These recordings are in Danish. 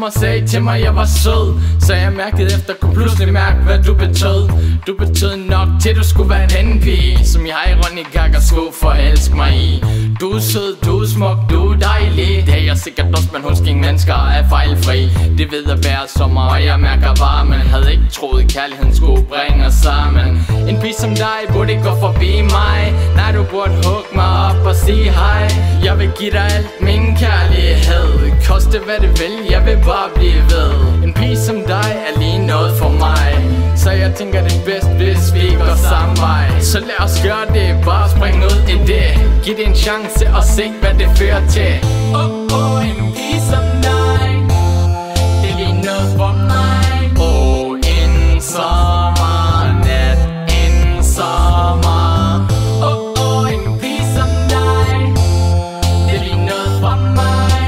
og sagde til mig jeg var sød. Så jeg mærkede efter, kunne pludselig mærke hvad du betød. Du betød nok til du skulle være en anden pige, som jeg i Ronny Gaga skulle forelske mig i. Du er sød, du er smuk, du er dejlig. Det er jeg sikkert også, men hos ingen mennesker er fejlfri. Det ved at være sommer, og jeg mærker varmen. Havde ikke troet kærligheden skulle bringe os sammen. En pige som dig burde ikke gå forbi mig. Nej, du burde hugge mig op og sige hej. Jeg vil give dig alt min kærlighed, koste hvad det vil, jeg vil bare blive ved. En pige som dig er lige noget for mig, så jeg tænker det er bedst hvis vi går samme vej. Så lad os gøre det, bare spring ud i det. Giv det en chance og se hvad det fører til. En pige som dig, det er lige noget for mig. En sommernat, en sommer. En pige som dig, det er lige noget for mig.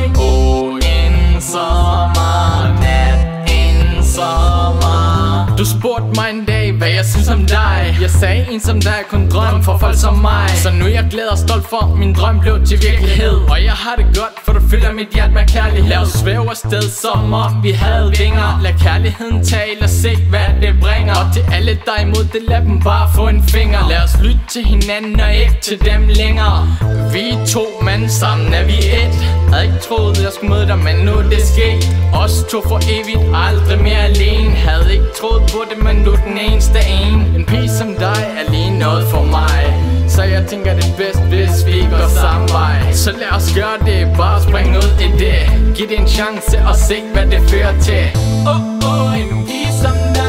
En sommernat, en sommer. Du spurgte mig en dag hvad jeg synes om dig. Jeg sagde en som dig kun drøm for folk som mig. Så nu er jeg glad og stolt for min drøm blev til virkelighed. Og jeg har det godt for du fylder mit hjerte med kærlighed. Lad os svæve afsted som om vi havde vinger. Lad kærligheden tale og se hvad det bringer. Og til alle der imod det, lad dem bare få en finger. Lad os lytte til hinanden og ikke til dem længere. Vi er to, men sammen er vi et. Havde ikke troet jeg skulle møde dig, men nu det sket. Os to for evigt, aldrig mere alene. Havde ikke troet på det, men du er den eneste en. En pige som dig er lige noget for mig, så jeg tænker det er bedst hvis vi går samme vej. Så lad os gøre det, bare spring ud i det. Giv det en chance og se hvad det fører til. En pige som dig.